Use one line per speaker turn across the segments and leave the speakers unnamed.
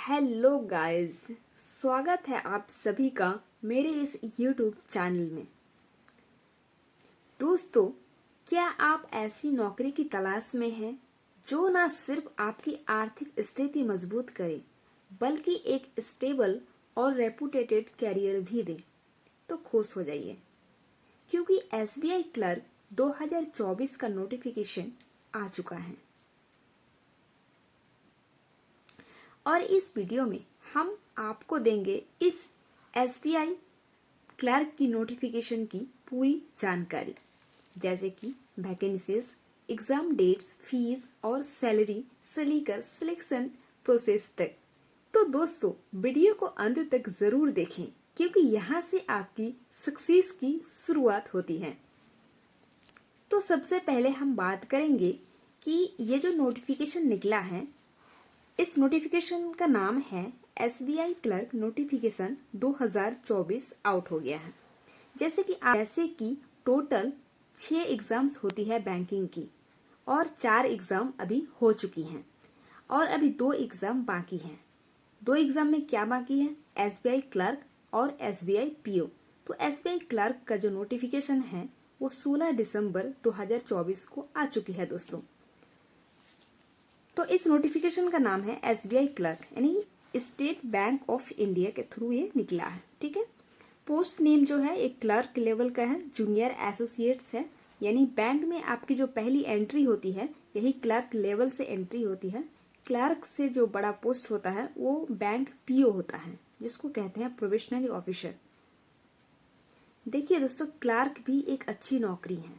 Hello guys, स्वागत है आप सभी का मेरे इस YouTube चैनल में। दोस्तों, क्या आप ऐसी नौकरी की तलाश में हैं जो ना सिर्फ आपकी आर्थिक स्थिति मजबूत करे बल्कि एक स्टेबल और रेपुटेटेड कैरियर भी दे? तो खुश हो जाइए, क्योंकि SBI क्लर्क 2024 का नोटिफिकेशन आ चुका है। और इस वीडियो में हम आपको देंगे इस SBI क्लर्क की नोटिफिकेशन की पूरी जानकारी, जैसे कि वैकेंसीज, एग्जाम डेट्स, फीस और सैलरी से लेकर सिलेक्शन प्रोसेस तक। तो दोस्तों, वीडियो को अंत तक जरूर देखें, क्योंकि यहाँ से आपकी सक्सेस की शुरुआत होती है। तो सबसे पहले हम बात करेंगे कि ये जो नोटिफिकेशन निकला है, इस नोटिफिकेशन का नाम है SBI क्लर्क नोटिफिकेशन 2024 आउट हो गया है। जैसे कि टोटल 6 एग्जाम्स होती है बैंकिंग की, और 4 एग्जाम अभी हो चुकी हैं और अभी 2 एग्जाम बाकी हैं। 2 एग्जाम में क्या बाकी है? SBI क्लर्क और SBI PO। तो SBI क्लर्क का जो नोटिफिकेशन है वो 16 दिसंबर 2024 को आ चुकी है दोस्तों। तो इस नोटिफिकेशन का नाम है SBI क्लर्क, यानी स्टेट बैंक ऑफ इंडिया के थ्रू ये निकला है। ठीक है। पोस्ट नेम जो है एक क्लर्क लेवल का है, जूनियर एसोसिएट्स है, यानी बैंक में आपकी जो पहली एंट्री होती है यही क्लर्क लेवल से एंट्री होती है। क्लर्क से जो बड़ा पोस्ट होता है वो बैंक PO होता है, जिसको कहते हैं प्रोबेशनरी ऑफिसर। देखिए दोस्तों, क्लर्क भी एक अच्छी नौकरी है।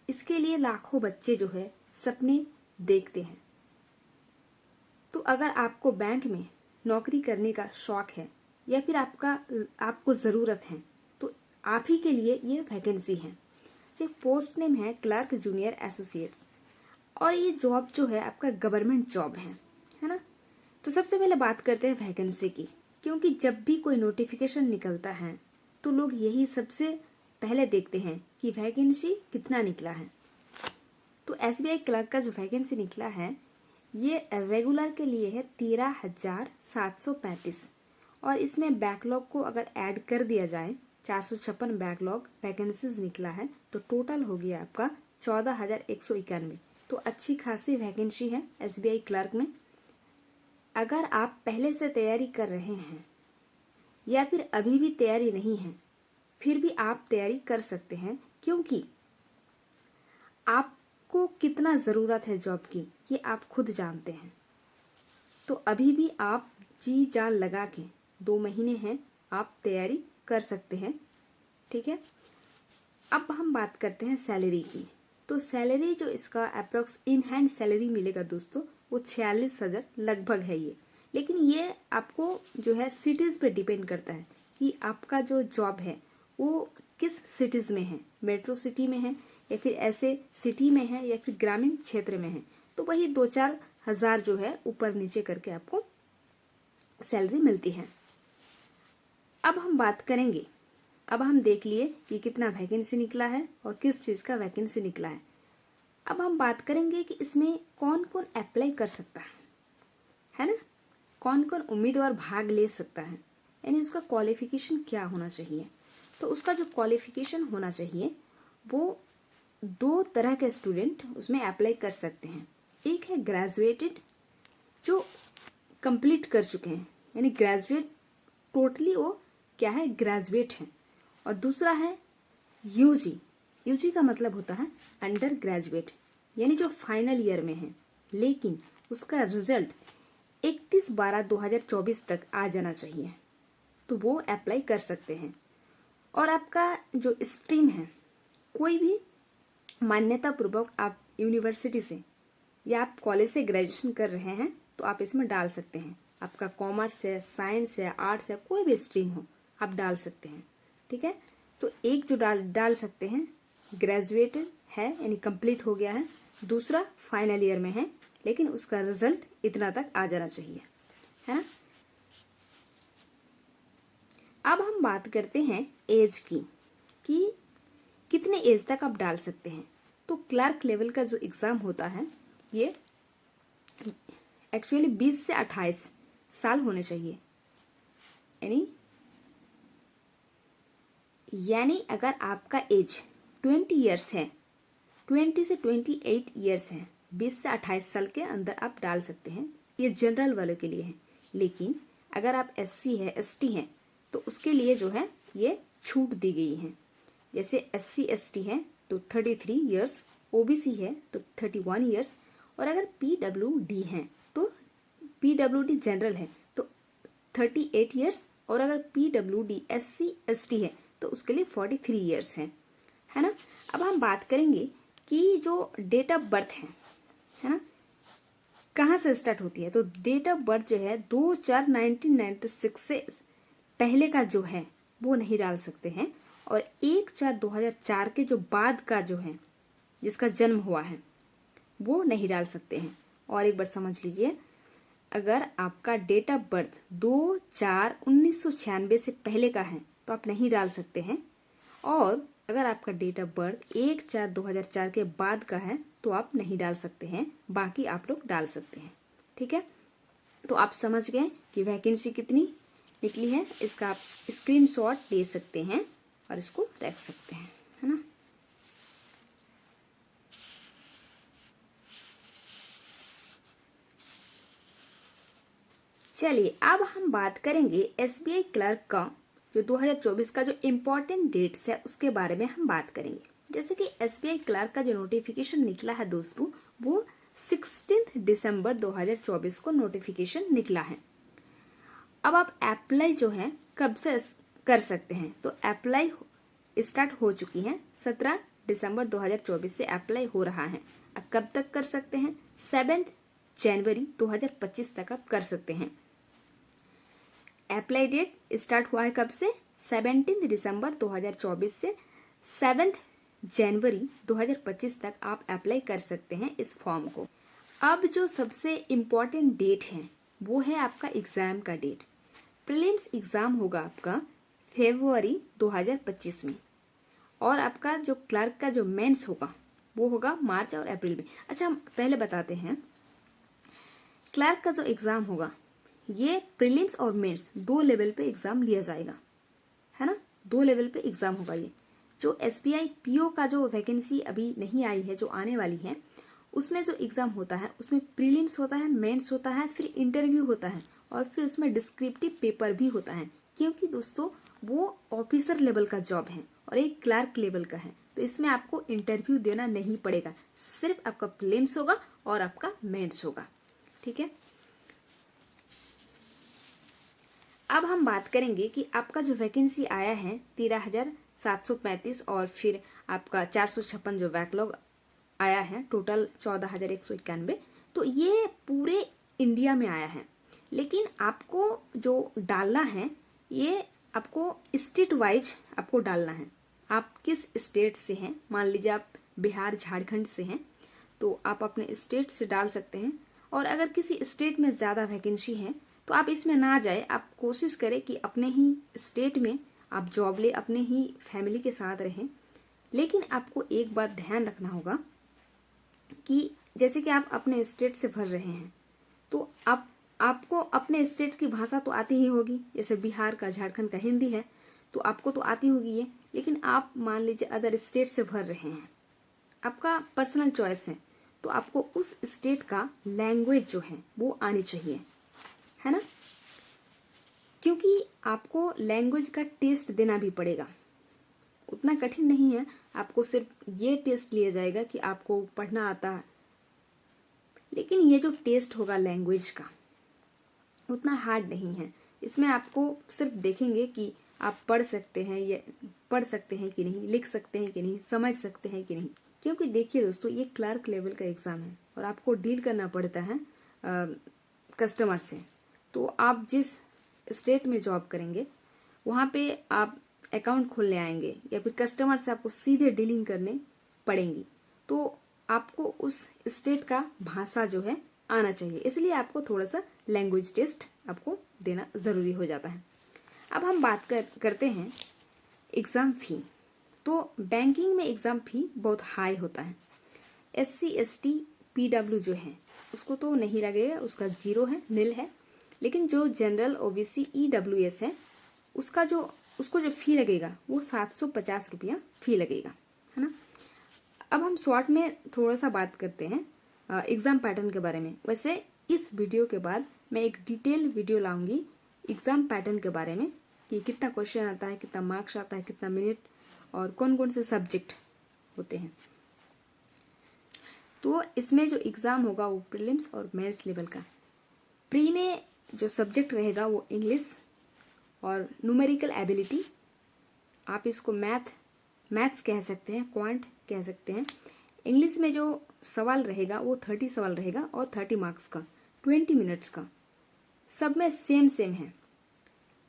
इसके लिए लाखों बच्चे जो है सपने देखते हैं। तो अगर आपको बैंक में नौकरी करने का शौक है या फिर आपको ज़रूरत है, तो आप ही के लिए ये वैकेंसी है। जो पोस्ट नेम है क्लर्क जूनियर एसोसिएट्स, और ये जॉब जो है आपका गवर्नमेंट जॉब है ना। तो सबसे पहले बात करते हैं वैकेंसी की, क्योंकि जब भी कोई नोटिफिकेशन निकलता है तो लोग यही सबसे पहले देखते हैं कि वैकेंसी कितना निकला है। तो SBI क्लर्क का जो वैकेंसी निकला है ये रेगुलर के लिए है 13,735, और इसमें बैकलॉग को अगर ऐड कर दिया जाए 456 बैकलॉग वैकेंसीज निकला है, तो टोटल हो गया आपका 14,191। तो अच्छी खासी वैकेंसी है SBI क्लर्क में। अगर आप पहले से तैयारी कर रहे हैं या फिर अभी भी तैयारी नहीं है, फिर भी आप तैयारी कर सकते हैं, क्योंकि आपको कितना ज़रूरत है जॉब की ये आप खुद जानते हैं। तो अभी भी आप जी जान लगा के 2 महीने हैं, आप तैयारी कर सकते हैं। ठीक है। अब हम बात करते हैं सैलरी की। तो सैलरी जो इसका अप्रोक्स इन हैंड सैलरी मिलेगा दोस्तों, वो 46,000 लगभग है ये। लेकिन ये आपको जो है सिटीज़ पे डिपेंड करता है कि आपका जो जॉब है वो किस सिटीज़ में है, मेट्रो सिटी में है या फिर ऐसे सिटी में है या फिर ग्रामीण क्षेत्र में है। तो वही 2-4 हज़ार जो है ऊपर नीचे करके आपको सैलरी मिलती है। अब हम बात करेंगे, अब हम देख लिए कि कितना वैकेंसी निकला है और किस चीज़ का वैकेंसी निकला है। अब हम बात करेंगे कि इसमें कौन कौन अप्लाई कर सकता है ना, कौन कौन उम्मीदवार भाग ले सकता है, यानी उसका क्वालिफिकेशन क्या होना चाहिए। तो उसका जो क्वालिफिकेशन होना चाहिए वो 2 तरह के स्टूडेंट उसमें अप्लाई कर सकते हैं। एक है ग्रेजुएटेड, जो कंप्लीट कर चुके हैं, यानी ग्रेजुएट, टोटली वो क्या है, ग्रेजुएट हैं। और दूसरा है यूजी का मतलब होता है अंडर ग्रेजुएट, यानी जो फाइनल ईयर में है, लेकिन उसका रिजल्ट 31/12/2024 तक आ जाना चाहिए, तो वो अप्लाई कर सकते हैं। और आपका जो स्ट्रीम है, कोई भी मान्यता पूर्वक आप यूनिवर्सिटी से या आप कॉलेज से ग्रेजुएशन कर रहे हैं तो आप इसमें डाल सकते हैं। आपका कॉमर्स है, साइंस है, आर्ट्स है, कोई भी स्ट्रीम हो आप डाल सकते हैं। ठीक है। तो एक जो डाल सकते हैं ग्रेजुएटेड है, यानी कंप्लीट हो गया है। दूसरा फाइनल ईयर में है, लेकिन उसका रिजल्ट इतना तक आ जाना चाहिए, है ना। अब हम बात करते हैं एज की, कि कितने एज तक आप डाल सकते हैं। तो क्लर्क लेवल का जो एग्ज़ाम होता है ये एक्चुअली 20 से 28 साल होने चाहिए। यानी अगर आपका एज 20 ईयर्स है, 20 से 28 ईयर्स है, 20 से 28 साल के अंदर आप डाल सकते हैं। ये जनरल वालों के लिए है। लेकिन अगर आप SC है, ST हैं, तो उसके लिए जो है ये छूट दी गई है। जैसे SC ST है तो 33 ईयर्स, OBC है तो 31 ईयर्स, और अगर PWD है तो PWD जनरल है तो 38 ईयर्स, और अगर PWD SC ST है तो उसके लिए 43 ईयर्स है ना। अब हम बात करेंगे कि जो डेट ऑफ बर्थ है ना, कहाँ से स्टार्ट होती है। तो डेट ऑफ बर्थ जो है 2/4/1996 से पहले का जो है वो नहीं डाल सकते हैं, और 1/4/2004 के जो बाद का जो है जिसका जन्म हुआ है वो नहीं डाल सकते हैं। और एक बार समझ लीजिए, अगर आपका डेट ऑफ बर्थ 2/4/1996 से पहले का है तो आप नहीं डाल सकते हैं, और अगर आपका डेट ऑफ बर्थ 1/4/2004 के बाद का है तो आप नहीं डाल सकते हैं, बाकी आप लोग डाल सकते हैं। ठीक है, तो आप समझ गए कि वैकेंसी कितनी निकली है। इसका आप स्क्रीनशॉट ले सकते हैं और इसको रख सकते हैं, है ना। चलिए अब हम बात करेंगे SBI क्लर्क का जो 2024 का जो इम्पोर्टेंट डेट्स है उसके बारे में हम बात करेंगे। जैसे कि SBI क्लर्क का जो नोटिफिकेशन निकला है दोस्तों, वो 16 दिसंबर 2024 को नोटिफिकेशन निकला है। अब आप अप्लाई जो है कब से कर सकते हैं, तो अप्लाई स्टार्ट हो चुकी है। 17 दिसंबर 2024 से अप्लाई हो रहा है। अब कब तक कर सकते हैं, 7 जनवरी 2025 तक आप कर सकते हैं। अप्लाई डेट स्टार्ट हुआ है कब से, 17 दिसंबर 2024 से 7 जनवरी 2025 तक आप अप्लाई कर सकते हैं इस फॉर्म को। अब जो सबसे इम्पॉर्टेंट डेट है वो है आपका एग्ज़ाम का डेट। प्रीलिम्स एग्ज़ाम होगा आपका फरवरी 2025 में, और आपका जो क्लर्क का जो मेंस होगा वो होगा मार्च और अप्रैल में। अच्छा, हम पहले बताते हैं क्लर्क का जो एग्ज़ाम होगा ये प्रीलिम्स और मेंस 2 लेवल पे एग्ज़ाम लिया जाएगा, है ना। 2 लेवल पे एग्ज़ाम होगा ये। जो SBI PO का जो वैकेंसी अभी नहीं आई है, जो आने वाली है, उसमें जो एग्ज़ाम होता है उसमें प्रीलिम्स होता है, मेंस होता है, फिर इंटरव्यू होता है, और फिर उसमें डिस्क्रिप्टिव पेपर भी होता है। क्योंकि दोस्तों वो ऑफिसर लेवल का जॉब है और एक क्लर्क लेवल का है, तो इसमें आपको इंटरव्यू देना नहीं पड़ेगा, सिर्फ आपका प्रीलिम्स होगा और आपका मेंस होगा। ठीक है, अब हम बात करेंगे कि आपका जो वैकेंसी आया है 13,735, और फिर आपका 456 जो बैकलॉग आया है, टोटल 14,191। तो ये पूरे इंडिया में आया है, लेकिन आपको जो डालना है ये आपको स्टेट वाइज आपको डालना है। आप किस स्टेट से हैं, मान लीजिए आप बिहार झारखंड से हैं तो आप अपने स्टेट से डाल सकते हैं। और अगर किसी स्टेट में ज़्यादा वैकेंसी है तो आप इसमें ना जाए, आप कोशिश करें कि अपने ही स्टेट में आप जॉब ले, अपने ही फैमिली के साथ रहें। लेकिन आपको एक बात ध्यान रखना होगा कि जैसे कि आप अपने स्टेट से भर रहे हैं तो आपको अपने स्टेट की भाषा तो आती ही होगी। जैसे बिहार का, झारखंड का हिंदी है तो आपको तो आती होगी ये, लेकिन आप मान लीजिए अदर स्टेट से भर रहे हैं, आपका पर्सनल चॉइस है, तो आपको उस स्टेट का लैंग्वेज जो है वो आनी चाहिए, है ना। क्योंकि आपको लैंग्वेज का टेस्ट देना भी पड़ेगा, उतना कठिन नहीं है। आपको सिर्फ ये टेस्ट लिया जाएगा कि आपको पढ़ना आता है, लेकिन ये जो टेस्ट होगा लैंग्वेज का उतना हार्ड नहीं है। इसमें आपको सिर्फ देखेंगे कि आप पढ़ सकते हैं कि नहीं, लिख सकते हैं कि नहीं, समझ सकते हैं कि नहीं। क्योंकि देखिए दोस्तों, ये क्लर्क लेवल का एग्ज़ाम है और आपको डील करना पड़ता है कस्टमर से। तो आप जिस स्टेट में जॉब करेंगे वहाँ पे आप अकाउंट खोलने आएंगे या फिर कस्टमर से आपको सीधे डीलिंग करने पड़ेंगी, तो आपको उस स्टेट का भाषा जो है आना चाहिए। इसलिए आपको थोड़ा सा लैंग्वेज टेस्ट आपको देना ज़रूरी हो जाता है। अब हम बात करते हैं एग्ज़ाम फ़ी। तो बैंकिंग में एग्ज़ाम फ़ी बहुत हाई होता है। SC ST PW जो है उसको तो नहीं लगेगा, उसका 0 है, निल है। लेकिन जो जनरल ओबीसी EWS है उसको जो फ़ी लगेगा वो 750 रुपया फ़ी लगेगा, है ना। अब हम शॉर्ट में थोड़ा सा बात करते हैं एग्ज़ाम पैटर्न के बारे में। वैसे इस वीडियो के बाद मैं एक डिटेल वीडियो लाऊंगी एग्ज़ाम पैटर्न के बारे में कि कितना क्वेश्चन आता है, कितना मार्क्स आता है, कितना मिनट और कौन कौन से सब्जेक्ट होते हैं। तो इसमें जो एग्ज़ाम होगा वो प्रीलिम्स और मेंस लेवल का। प्री में जो सब्जेक्ट रहेगा वो इंग्लिश और न्यूमेरिकल एबिलिटी, आप इसको मैथ्स कह सकते हैं, क्वांट कह सकते हैं। इंग्लिश में जो सवाल रहेगा वो 30 सवाल रहेगा और 30 मार्क्स का, 20 मिनट्स का। सब में सेम है।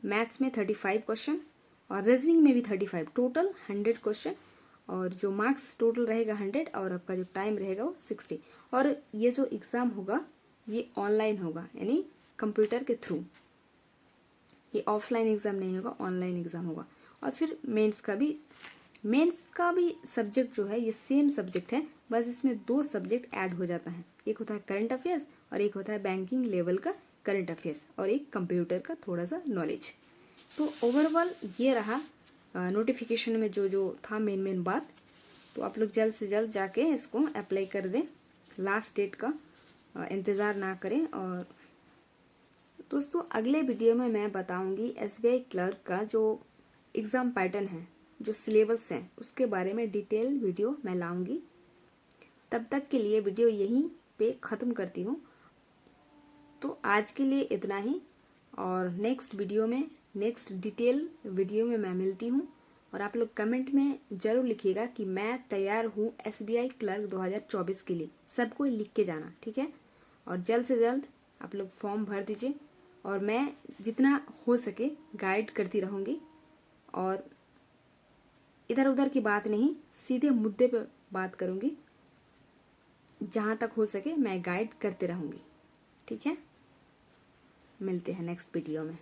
मैथ्स में 35 क्वेश्चन और रीजनिंग में भी 35, टोटल 100 क्वेश्चन और जो मार्क्स टोटल रहेगा 100 और आपका जो टाइम रहेगा वो 60। और ये जो एग्ज़ाम होगा ये ऑनलाइन होगा, यानी कंप्यूटर के थ्रू। ये ऑफलाइन एग्ज़ाम नहीं होगा, ऑनलाइन एग्ज़ाम होगा। और फिर मेंस का भी सब्जेक्ट जो है ये सेम सब्जेक्ट है, बस इसमें 2 सब्जेक्ट ऐड हो जाता है। एक होता है करंट अफेयर्स और एक होता है बैंकिंग लेवल का करंट अफेयर्स और एक कंप्यूटर का थोड़ा सा नॉलेज। तो ओवरऑल ये रहा नोटिफिकेशन में जो था मेन बात। तो आप लोग जल्द से जल्द जाके इसको अप्लाई कर दें, लास्ट डेट का इंतज़ार ना करें। और दोस्तों अगले वीडियो में मैं बताऊंगी SBI क्लर्क का जो एग्ज़ाम पैटर्न है, जो सिलेबस है, उसके बारे में डिटेल वीडियो मैं लाऊंगी। तब तक के लिए वीडियो यहीं पे ख़त्म करती हूँ। तो आज के लिए इतना ही और नेक्स्ट डिटेल वीडियो में मैं मिलती हूँ। और आप लोग कमेंट में ज़रूर लिखिएगा कि मैं तैयार हूँ SBI क्लर्क 2024 के लिए। सबको लिख के जाना, ठीक है। और जल्द से जल्द आप लोग फॉर्म भर दीजिए और मैं जितना हो सके गाइड करती रहूँगी। और इधर उधर की बात नहीं, सीधे मुद्दे पे बात करूँगी। जहाँ तक हो सके मैं गाइड करते रहूँगी, ठीक है। मिलते हैं नेक्स्ट वीडियो में।